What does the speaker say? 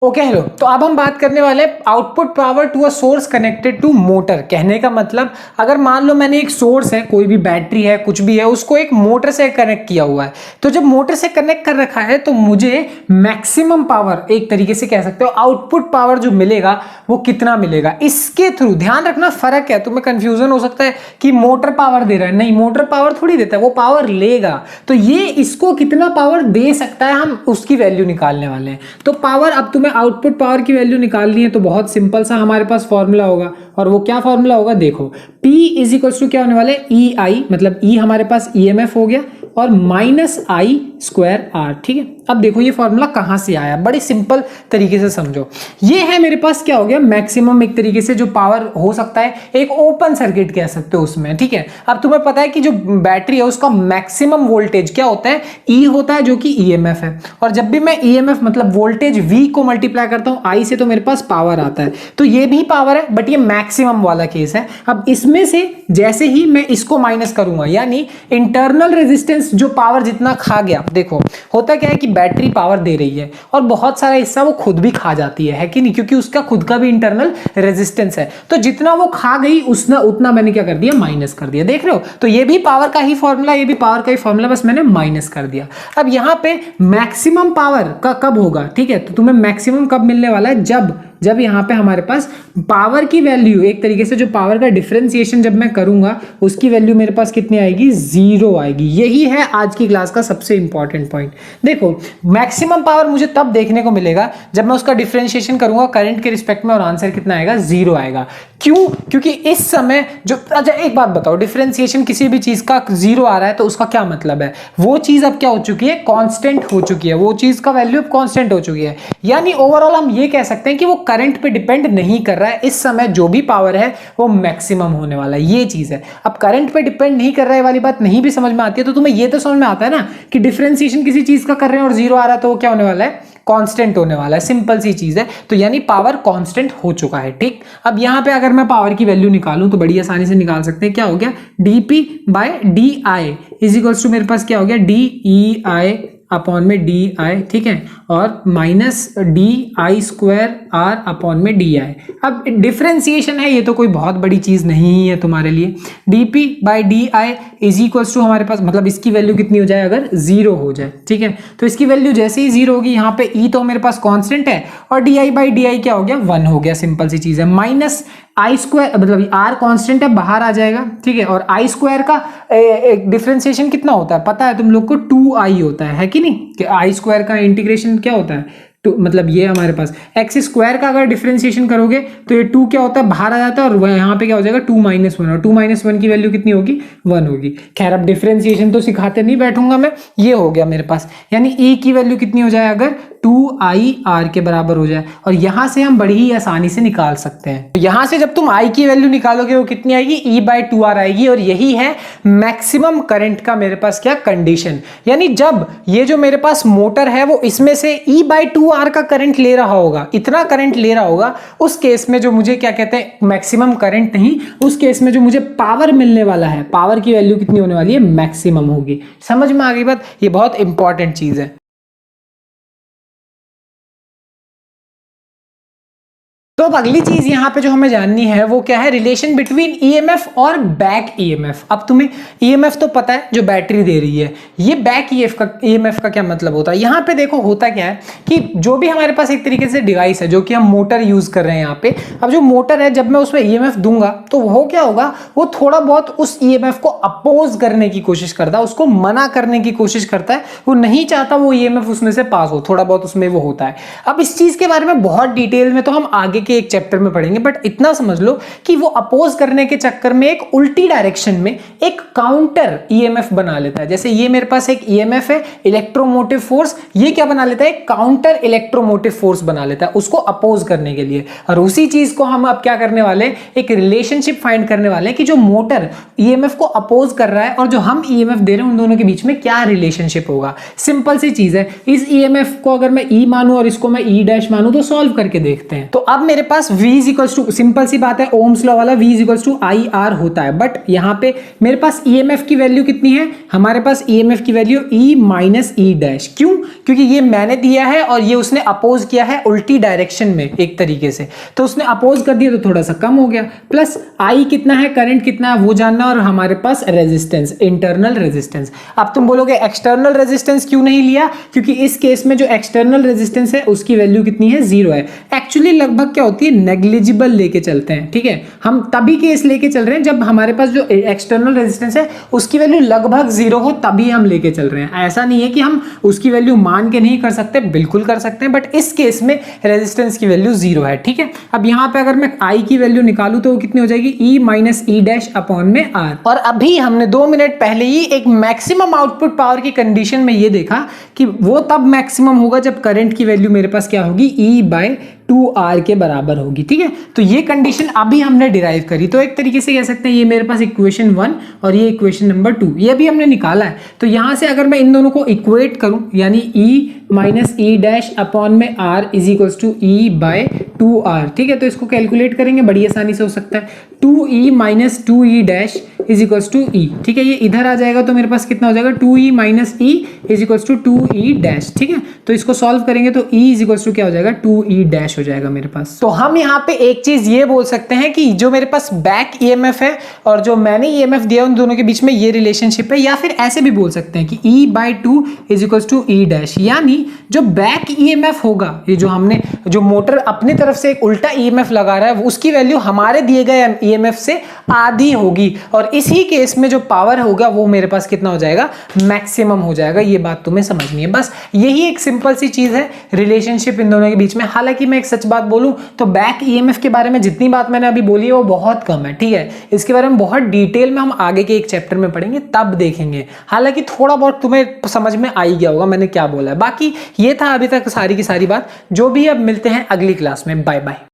Okay hello. तो अब हम बात करने वाले हैं output power to a source connected to motor. कहने का मतलब अगर मान लो मैंने एक सोर्स है, कोई भी बैटरी है, कुछ भी है, उसको एक मोटर से कनेक्ट किया हुआ है। तो जब मोटर से कनेक्ट कर रखा है तो मुझे मैक्सिमम पावर, एक तरीके से कह सकते हो आउटपुट पावर जो मिलेगा वो कितना मिलेगा इसके थ्रू। ध्यान रखना फर्क है, तुम्हें कंफ्यूजन हो सकता है कि मोटर पावर दे रहा है, नहीं मोटर पावर थोड़ी देता है, वो पावर लेगा। तो ये इसको कितना पावर दे सकता है हम उसकी वैल्यू निकालने वाले हैं। तो पावर, अब तुम्हें आउटपुट पावर की वैल्यू निकालनी है तो बहुत सिंपल सा हमारे पास फॉर्मूला होगा। और वो क्या फॉर्मूला होगा, देखो P इज इक्वल टू क्या होने वाले, ई आई, मतलब ई हमारे पास ईएमएफ हो गया और माइनस आई स्क्वायर आर। ठीक है, अब देखो ये फॉर्मूला कहां से आया, बड़ी सिंपल तरीके से समझो। ये है मेरे पास क्या हो गया, मैक्सिमम एक तरीके से जो पावर हो सकता है, एक ओपन सर्किट कह सकते हो उसमें। ठीक है, अब तुम्हें पता है कि जो बैटरी है उसका मैक्सिमम वोल्टेज क्या होता है, ई होता है, जो कि ईएमएफ है। और जब भी मैं ईएमएफ मतलब वोल्टेज वी को मल्टीप्लाई करता हूं आई से तो मेरे पास पावर आता है। तो ये भी पावर है बट ये मैक्सिमम वाला केस है। अब इसमें से जैसे ही मैं इसको माइनस करूंगा, यानी इंटरनल रेजिस्टेंस जो पावर जितना खा गया, देखो होता क्या है कि बैटरी पावर दे रही है और बहुत सारा हिस्सा वो खुद भी खा जाती है कि नहीं, क्योंकि उसका खुद का भी इंटरनल रेजिस्टेंस है। तो जितना वो खा गई उतना मैंने क्या कर दिया, माइनस कर दिया। देख रहे हो, तो ये भी पावर का ही फॉर्मूला, ये भी पावर का ही फॉर्मूला, बस मैंने माइनस कर दिया। अब यहां पे मैक्सिमम पावर का कब होगा, ठीक है, तो तुम्हें मैक्सिमम कब मिलने वाला है, जब यहां पे हमारे पास पावर की वैल्यू, एक तरीके से जो पावर का डिफरेंशिएशन जब मैं करूंगा उसकी वैल्यू मेरे पास कितनी आएगी, 0 आएगी। यही है आज की क्लास का सबसे इंपॉर्टेंट पॉइंट। देखो मैक्सिमम पावर मुझे तब देखने को मिलेगा जब मैं उसका डिफरेंशिएशन करूंगा करंट के रिस्पेक्ट में और आंसर कितना आएगा, 0 आएगा। क्यों, क्योंकि इस समय जो, अच्छा एक बात बताओ, डिफरेंशिएशन किसी भी चीज का 0 आ रहा है तो उसका क्या मतलब है, वो चीज अब क्या हो चुकी है, कांस्टेंट हो चुकी है, वो चीज का वैल्यू अब कांस्टेंट हो चुकी है। यानी ओवरऑल हम ये कह सकते हैं कि वो करंट पे डिपेंड नहीं कर रहा है, इस समय जो भी पावर है वो मैक्सिमम होने वाला है, ये चीज है। अब करंट पे डिपेंड नहीं कर रहा है वाली बात नहीं भी समझ में आती है तो तुम्हें ये तो समझ में आता है ना कि डिफरेंशिएशन किसी चीज का कर रहे हैं और 0 आ रहा है तो वो क्या होने वाला है, कांस्टेंट होने वाला है। सिंपल सी चीज है, तो यानी पावर कांस्टेंट हो चुका है। ठीक, अब यहां पे अगर मैं पावर की वैल्यू निकालूं तो बड़ी आसानी से निकाल सकते हैं। क्या हो गया, dp by D I is equals to मेरे पास क्या हो गया, डी ई आई अपॉन में डी आई। ठीक है, और minus D I square R upon में डी आई। अब डिफरेंशिएशन है, ये तो कोई बहुत बड़ी चीज नहीं है तुम्हारे लिए। dp by D I is equals to हमारे पास, मतलब इसकी वैल्यू कितनी हो जाए अगर 0 हो जाए। ठीक है, तो इसकी वैल्यू जैसे ही 0 होगी, यहाँ पे e तो मेरे पास कांस्टेंट है और di बाई डी आई क्या हो गया, 1 हो गया। सिंपल सी चीज है। माइनस आई स्क्वायर, मतलब r कांस्टेंट है, बाहर आ जाएगा। ठीक है, और आई स्क्वायर का डिफरेंशिएशन कितना होता है पता है तुम लोग को, 2i होता है कि नहीं, कि आई स्क्वायर का इंटीग्रेशन क्या होता है, तो मतलब ये हमारे पास एक्स स्क्वायर का अगर डिफरेंशिएशन करोगे तो ये 2 क्या होता है, बाहर आ जाता है, और यहाँ पे क्या हो जाएगा 2 माइनस 1, और 2 माइनस 1 की वैल्यू कितनी होगी, 1 होगी। खैर अब डिफरेंशिएशन तो सिखाते नहीं बैठूंगा मैं, ये हो गया मेरे पास, यानी e की वैल्यू कितनी हो जाए, अगर 2ir के बराबर हो जाए, और यहां से हम बड़ी ही आसानी से निकाल सकते हैं। तो यहां से जब तुम i की वैल्यू निकालोगे वो कितनी आएगी, e बाई 2r आएगी। और यही है मैक्सिमम करंट का मेरे पास क्या कंडीशन, यानी जब ये जो मेरे पास मोटर है वो इसमें से e बाई 2r का करंट ले रहा होगा, इतना करंट ले रहा होगा, उस केस में जो मुझे क्या कहते हैं, मैक्सिमम करंट नहीं, उस केस में जो मुझे पावर मिलने वाला है, पावर की वैल्यू कितनी होने वाली है, मैक्सिमम होगी। समझ में आ गई बात, ये बहुत इंपॉर्टेंट चीज है। तो अब अगली चीज यहाँ पे जो हमें जाननी है वो क्या है, रिलेशन बिटवीन ईएमएफ और बैक ईएमएफ। अब तुम्हें ईएमएफ तो पता है जो बैटरी दे रही है, ये बैक ईएमएफ का क्या मतलब होता है। यहाँ पे देखो होता क्या है कि जो भी हमारे पास एक तरीके से डिवाइस है, जो कि हम मोटर यूज कर रहे हैं यहाँ पे, अब जो मोटर है जब मैं उसमें ईएमएफ दूंगा तो वो क्या होगा, वो थोड़ा बहुत उस ईएमएफ को अपोज करने की कोशिश करता है, उसको मना करने की कोशिश करता है, वो नहीं चाहता वो ईएमएफ उसमें से पास हो, थोड़ा बहुत उसमें वो होता है। अब इस चीज के बारे में बहुत डिटेल में तो हम आगे के एक चैप्टर में पढ़ेंगे, बट इतना समझ लो कि वो अपोज करने के चक्कर में एक उल्टी डायरेक्शन में एक काउंटर ईएमएफ बना लेता है। जैसे ये मेरे पास एक ईएमएफ है, इलेक्ट्रोमोटिव फोर्स, ये क्या बना लेता है, एक काउंटर इलेक्ट्रोमोटिव फोर्स बना लेता है उसको अपोज करने के लिए। और उसी चीज को हम अब क्या करने वाले हैं, एक रिलेशनशिप फाइंड करने वाले हैं कि जो मोटर ईएमएफ को अपोज कर रहा है और जो हम ईएमएफ दे रहे हैं उन दोनों के बीच में क्या रिलेशनशिप होगा। सिंपल सी चीज है, इस ईएमएफ को अगर मैं ई मानूं और इसको मैं ई डैश मानूं तो सॉल्व करके देखते हैं। तो अब मेरे मेरे पास V is equals to, simple सी बात है, ओम्स लॉ वाला V is equals to I R होता है, बट यहाँ पे मेरे पास EMF की वैल्यू कितनी है, हमारे पास EMF की value E minus E dash. क्यों? क्योंकि ये मैंने दिया है और ये उसने अपोज किया है उल्टी डायरेक्शन में एक तरीके से, तो उसने अपोज कर दिया तो थोड़ा सा कम हो गया, प्लस I कितना है, करंट कितना है वो जानना, और हमारे पास रेजिस्टेंस, इंटरनल रेजिस्टेंस। अब तुम बोलोगे एक्सटर्नल रेजिस्टेंस क्यों नहीं लिया, क्योंकि इस केस में जो एक्सटर्नल रेजिस्टेंस है उसकी वैल्यू कितनी है, 0 है। एक्चुअली लगभग क्या होती है, नेग्लिजिबल लेके चलते हैं, ठीक है, हम तभी केस लेके चल रहे हैं जब हमारे पास जो एक्सटर्नल रेजिस्टेंस है उसकी वैल्यू लगभग 0 हो, तभी हम लेके चल रहे हैं। ऐसा नहीं है कि हम उसकी वैल्यू मान के नहीं कर सकते, बिल्कुल कर सकते हैं, बट इस केस में रेजिस्टेंस की वैल्यू 0 है, ठीक है। अब यहाँ पे अगर मैं I की वैल्यू निकालूं तो वो कितनी हो जाएगी, E minus E dash upon में R। और अभी हमने 2 मिनट पहले ही एक मैक्सिमम आउटपुट पावर की कंडीशन में ये देखा कि वो तब मैक्सिमम होगा जब करंट की वैल्यू मेरे पास क्या होगी, E/2R के बराबर होगी, ठीक है। तो ये कंडीशन अभी हमने डिराइव करी, तो एक तरीके से कह सकते हैं ये मेरे पास इक्वेशन 1 और ये इक्वेशन नंबर 2 ये भी हमने निकाला है। तो यहां से अगर मैं इन दोनों को इक्वेट करूं, यानी E minus E dash upon में R is equal to E/2R, ठीक है, तो इसको कैलकुलेट करेंगे, बड़ी आसानी से हो सकता है। 2E minus 2E dash is equals to E, ठीक है, ये इधर आ जाएगा तो मेरे पास कितना हो जाएगा, 2E minus E is equals to 2E dash, ठीक है। तो इसको सॉल्व करेंगे तो E इज इक्वल्स टू क्या हो जाएगा, 2E डैश हो जाएगा मेरे पास। तो हम यहाँ पे एक चीज ये बोल सकते हैं कि जो मेरे पास बैक EMF है और जो मैंने EMF दिया उन दोनों के बीच में ये रिलेशनशिप है, या फिर ऐसे भी बोल सकते हैं कि E/2 is equals to E dash, यानी जो बैक EMF होगा, ये जो हमने जो मोटर अपनी तरफ से एक उल्टा EMF लगा रहा है उसकी वैल्यू हमारे दिए गए EMF से आधी होगी, और इसी केस में जो पावर होगा वो मेरे पास कितना हो जाएगा, मैक्सिमम हो जाएगा। ये बात तुम्हें समझनी है, बस यही एक सिंपल सी चीज है रिलेशनशिप इन दोनों के बीच में। हालांकि मैं एक सच बात बोलूं तो बैक EMF के बारे में जितनी बात मैंने अभी बोली है वो बहुत कम है, ठीक है, इसके बारे में बहुत डिटेल में हम आगे के एक चैप्टर में पढ़ेंगे तब देखेंगे। हालांकि थोड़ा बहुत तुम्हें समझ में आ ही गया होगा मैंने क्या बोला है। बाकी ये था अभी तक सारी की सारी बात, जो भी अब मिलते हैं अगली क्लास में, बाय बाय।